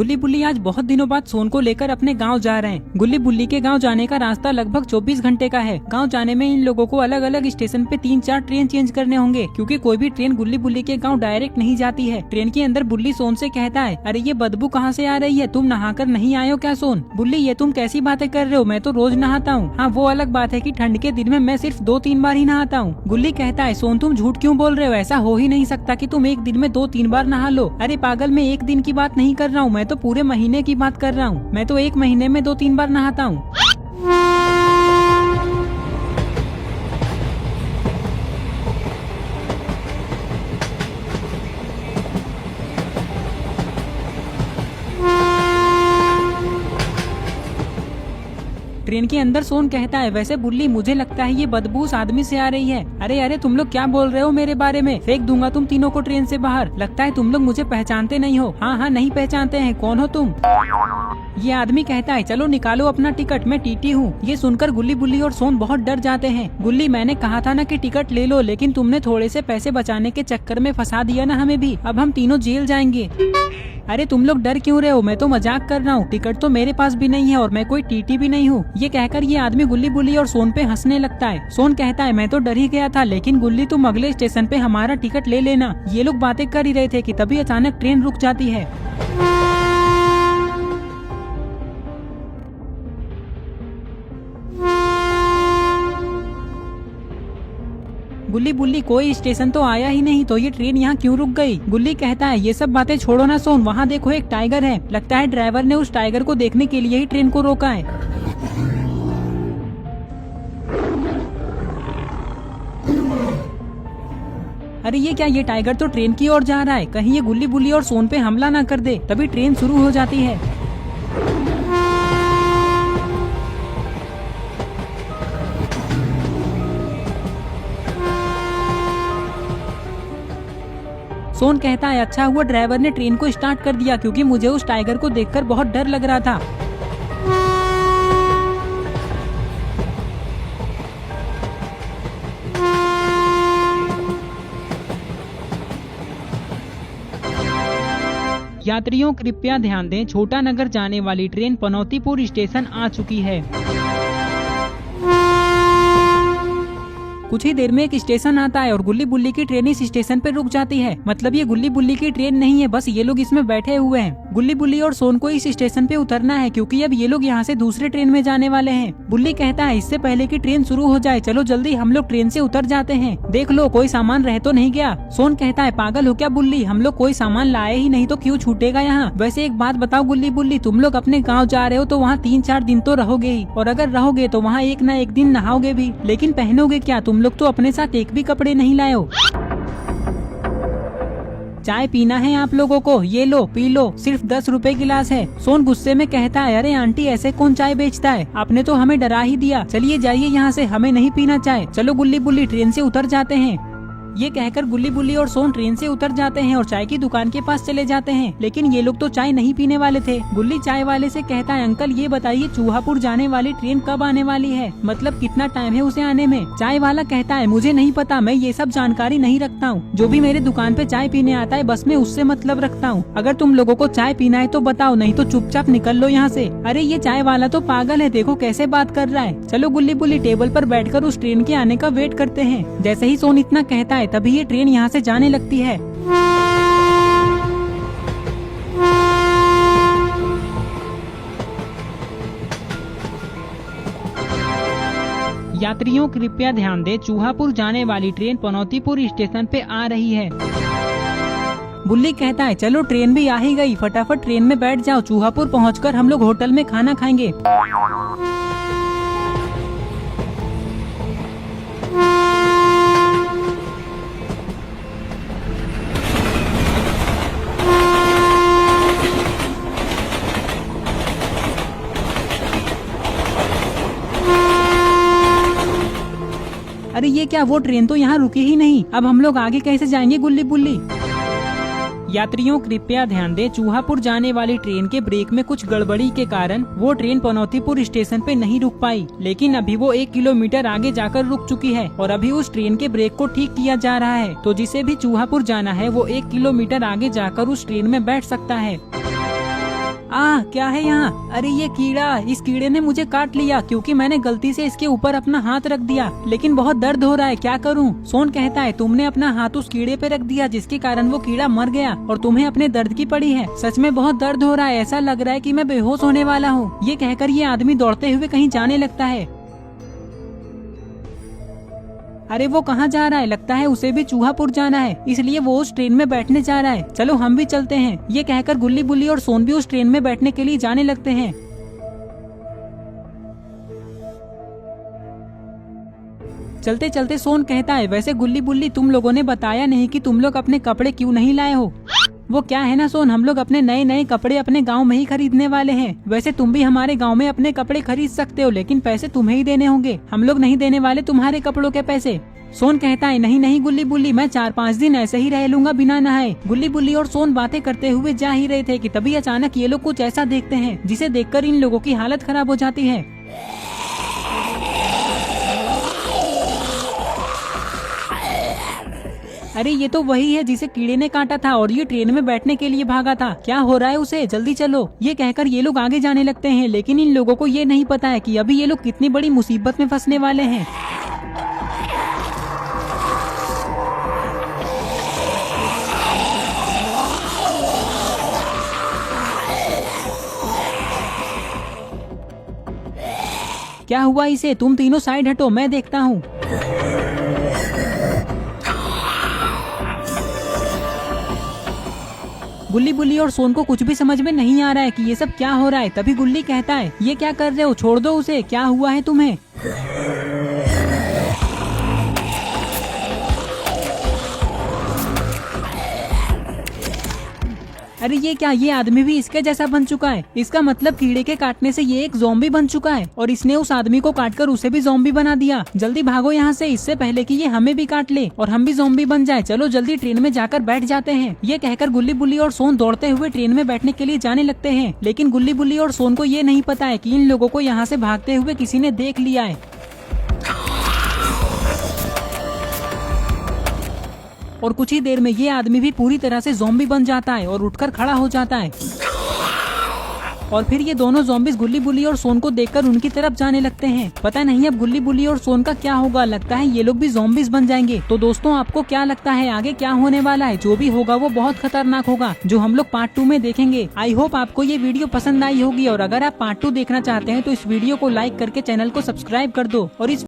गुल्ली बुल्ली आज बहुत दिनों बाद सोन को लेकर अपने गांव जा रहे हैं। गुल्ली बुल्ली के गांव जाने का रास्ता लगभग 24 घंटे का है। गांव जाने में इन लोगों को अलग अलग स्टेशन पे 3-4 ट्रेन चेंज करने होंगे, क्योंकि कोई भी ट्रेन गुल्ली बुल्ली के गांव डायरेक्ट नहीं जाती है। ट्रेन के अंदर बुल्ली सोन से कहता है, अरे ये बदबू कहाँ से आ रही है, तुम नहाकर नहीं आए हो क्या सोन? बुल्ली, ये तुम कैसी बातें कर रहे हो, मैं तो रोज नहाता हूँ। हाँ, वो अलग बात है कि ठंड के दिन में मैं सिर्फ 2-3 बार ही नहाता हूँ। गुल्ली कहता है, सोन तुम झूठ क्यों बोल रहे हो, ऐसा हो ही नहीं सकता कि तुम एक दिन में 2-3 बार नहा लो। अरे पागल, मैं एक दिन की बात नहीं कर रहा हूँ, मैं तो पूरे महीने की बात कर रहा हूँ। मैं तो एक महीने में 2-3 बार नहाता हूँ। ट्रेन के अंदर सोन कहता है, वैसे बुल्ली मुझे लगता है ये बदबू उस आदमी से आ रही है। अरे अरे, तुम लोग क्या बोल रहे हो मेरे बारे में, फेंक दूंगा तुम तीनों को ट्रेन से बाहर। लगता है तुम लोग मुझे पहचानते नहीं हो। हाँ हाँ, नहीं पहचानते हैं, कौन हो तुम? ये आदमी कहता है, चलो निकालो अपना टिकट, मैं टीटी हूँ। ये सुनकर गुल्ली बुल्ली और सोन बहुत डर जाते हैं। गुल्ली, मैंने कहा था ना कि टिकट ले लो, लेकिन तुमने थोड़े से पैसे बचाने के चक्कर में फंसा दिया ना हमें भी। अब हम तीनों जेल जाएंगे। अरे तुम लोग डर क्यों रहे हो, मैं तो मजाक कर रहा हूँ। टिकट तो मेरे पास भी नहीं है और मैं कोई टीटी भी नहीं हूँ। ये कहकर ये आदमी गुल्ली बुल्ली और सोन पे हंसने लगता है। सोन कहता है, मैं तो डर ही गया था, लेकिन गुल्ली तुम अगले स्टेशन पे हमारा टिकट ले लेना। ये लोग बातें कर ही रहे थे कि तभी अचानक ट्रेन रुक जाती है। गुल्ली बुल्ली, कोई स्टेशन तो आया ही नहीं, तो ये ट्रेन यहाँ क्यों रुक गई? गुल्ली कहता है, ये सब बातें छोड़ो ना सोन, वहाँ देखो एक टाइगर है। लगता है ड्राइवर ने उस टाइगर को देखने के लिए ही ट्रेन को रोका है। अरे ये क्या, ये टाइगर तो ट्रेन की ओर जा रहा है। कहीं ये गुल्ली बुल्ली और सोन पे हमला ना कर दे। तभी ट्रेन शुरू हो जाती है। सोन कहता है, अच्छा हुआ ड्राइवर ने ट्रेन को स्टार्ट कर दिया, क्योंकि मुझे उस टाइगर को देखकर बहुत डर लग रहा था। यात्रियों कृपया ध्यान दें, छोटा नगर जाने वाली ट्रेन पनौतीपुर स्टेशन आ चुकी है। कुछ ही देर में एक स्टेशन आता है और गुल्ली बुल्ली की ट्रेन इस स्टेशन पे रुक जाती है। मतलब ये गुल्ली बुल्ली की ट्रेन नहीं है, बस ये लोग इसमें बैठे हुए हैं। गुल्ली बुल्ली और सोन को इस स्टेशन पे उतरना है, क्योंकि अब ये लोग यहाँ से दूसरे ट्रेन में जाने वाले हैं। बुल्ली कहता है, इससे पहले कि ट्रेन शुरू हो जाए, चलो जल्दी हम लोग ट्रेन से उतर जाते हैं। देख लो कोई सामान रह तो नहीं गया। सोन कहता है, पागल हो क्या बुल्ली, हम लोग कोई सामान लाए ही नहीं तो क्यों छूटेगा यहाँ। वैसे एक बात बताओ गुल्ली बुल्ली, तुम लोग अपने गाँव जा रहे हो तो वहाँ 3-4 दिन तो रहोगे ही, और अगर रहोगे तो वहाँ एक न एक दिन नहाओगे भी, लेकिन पहनोगे क्या? तुम लोग तो अपने साथ एक भी कपड़े नहीं लाए हो। चाय पीना है आप लोगों को, ये लो पी लो, सिर्फ 10 रुपए गिलास है। सोन गुस्से में कहता है, अरे आंटी, ऐसे कौन चाय बेचता है, आपने तो हमें डरा ही दिया। चलिए जाइए यहाँ से, हमें नहीं पीना चाय। चलो गुल्ली बुल्ली, ट्रेन से उतर जाते हैं। ये कहकर गुल्ली बुल्ली और सोन ट्रेन से उतर जाते हैं और चाय की दुकान के पास चले जाते हैं, लेकिन ये लोग तो चाय नहीं पीने वाले थे। गुल्ली चाय वाले से कहता है, अंकल ये बताइए चूहापुर जाने वाली ट्रेन कब आने वाली है, मतलब कितना टाइम है उसे आने में? चाय वाला कहता है, मुझे नहीं पता, मैं ये सब जानकारी नहीं रखता हूँ। जो भी मेरे दुकान पे चाय पीने आता है बस मैं उससे मतलब रखता हूँ। अगर तुम लोगों को चाय पीना है तो बताओ, नहीं तो चुपचाप निकल लो यहाँ से। अरे ये चाय वाला तो पागल है, देखो कैसे बात कर रहा है। चलो गुल्ली बुल्ली, टेबल पर बैठकर उस ट्रेन के आने का वेट करते हैं। जैसे ही सोन इतना कहता है तभी ये ट्रेन यहाँ से जाने लगती है। यात्रियों कृपया ध्यान दें, चूहापुर जाने वाली ट्रेन पनौतीपुर स्टेशन पे आ रही है। बुल्ली कहता है, चलो ट्रेन भी आ ही गई, फटाफट ट्रेन में बैठ जाओ, चूहापुर पहुंचकर हम लोग होटल में खाना खाएंगे। अरे ये क्या, वो ट्रेन तो यहाँ रुकी ही नहीं, अब हम लोग आगे कैसे जाएंगे गुल्ली बुल्ली? यात्रियों कृपया ध्यान दें, चूहापुर जाने वाली ट्रेन के ब्रेक में कुछ गड़बड़ी के कारण वो ट्रेन पनौतीपुर स्टेशन पे नहीं रुक पाई, लेकिन अभी वो 1 किलोमीटर आगे जाकर रुक चुकी है और अभी उस ट्रेन के ब्रेक को ठीक किया जा रहा है। तो जिसे भी चूहापुर जाना है वो 1 किलोमीटर आगे जाकर उस ट्रेन में बैठ सकता है। क्या है यहाँ? अरे ये कीड़ा, इस कीड़े ने मुझे काट लिया क्योंकि मैंने गलती से इसके ऊपर अपना हाथ रख दिया, लेकिन बहुत दर्द हो रहा है, क्या करूँ? सोन कहता है तुमने अपना हाथ उस कीड़े पे रख दिया जिसके कारण वो कीड़ा मर गया और तुम्हें अपने दर्द की पड़ी है। सच में बहुत दर्द हो रहा है, ऐसा लग रहा है कि मैं बेहोश होने वाला हूँ। ये कहकर ये आदमी दौड़ते हुए कहीं जाने लगता है। अरे वो कहाँ जा रहा है? लगता है उसे भी चूहापुर जाना है, इसलिए वो उस ट्रेन में बैठने जा रहा है। चलो हम भी चलते हैं। ये कहकर गुल्ली बुल्ली और सोन भी उस ट्रेन में बैठने के लिए जाने लगते हैं। चलते चलते सोन कहता है वैसे गुल्ली बुल्ली तुम लोगों ने बताया नहीं कि तुम लोग अपने कपड़े क्यों नहीं लाए हो। वो क्या है ना सोन, हम लोग अपने नए नए कपड़े अपने गांव में ही खरीदने वाले हैं। वैसे तुम भी हमारे गांव में अपने कपड़े खरीद सकते हो, लेकिन पैसे तुम्हें ही देने होंगे, हम लोग नहीं देने वाले तुम्हारे कपड़ों के पैसे। सोन कहता है नहीं नहीं गुल्ली बुल्ली, मैं 4-5 दिन ऐसे ही रह लूंगा बिना नहाए। गुल्ली बुल्ली और सोन बातें करते हुए जा ही रहे थे कि तभी अचानक ये लोग कुछ ऐसा देखते हैं जिसे देखकर इन लोगों की हालत खराब हो जाती है। अरे ये तो वही है जिसे कीड़े ने काटा था और ये ट्रेन में बैठने के लिए भागा था। क्या हो रहा है उसे? जल्दी चलो। ये कहकर ये लोग आगे जाने लगते हैं, लेकिन इन लोगों को ये नहीं पता है कि अभी ये लोग कितनी बड़ी मुसीबत में फंसने वाले हैं। क्या हुआ इसे? तुम तीनों साइड हटो, मैं देखता हूँ। गुल्ली बुल्ली और सोन को कुछ भी समझ में नहीं आ रहा है कि ये सब क्या हो रहा है। तभी गुल्ली कहता है ये क्या कर रहे हो, छोड़ दो उसे, क्या हुआ है तुम्हें? अरे ये क्या, ये आदमी भी इसके जैसा बन चुका है। इसका मतलब कीड़े के काटने से ये एक ज़ॉम्बी बन चुका है और इसने उस आदमी को काटकर उसे भी ज़ॉम्बी बना दिया। जल्दी भागो यहाँ से, इससे पहले कि ये हमें भी काट ले और हम भी ज़ॉम्बी बन जाए। चलो जल्दी ट्रेन में जाकर बैठ जाते हैं। ये कहकर गुल्ली बुल्ली और सोन दौड़ते हुए ट्रेन में बैठने के लिए जाने लगते हैं, लेकिन गुल्ली बुल्ली और सोन को ये नहीं पता है कि इन लोगों को यहाँ से भागते हुए किसी ने देख लिया है। और कुछ ही देर में ये आदमी भी पूरी तरह से ज़ॉम्बी बन जाता है और उठकर खड़ा हो जाता है। और फिर ये दोनों ज़ॉम्बीज गुल्ली बुल्ली और सोन को देखकर उनकी तरफ जाने लगते हैं। पता नहीं अब गुल्ली बुल्ली और सोन का क्या होगा, लगता है ये लोग भी ज़ॉम्बीज बन जाएंगे। तो दोस्तों आपको क्या लगता है आगे क्या होने वाला है? जो भी होगा वो बहुत खतरनाक होगा, जो हम लोग पार्ट 2 में देखेंगे। आई होप आपको ये वीडियो पसंद आई होगी और अगर आप पार्ट 2 देखना चाहते हैं तो इस वीडियो को लाइक करके चैनल को सब्सक्राइब कर दो और इस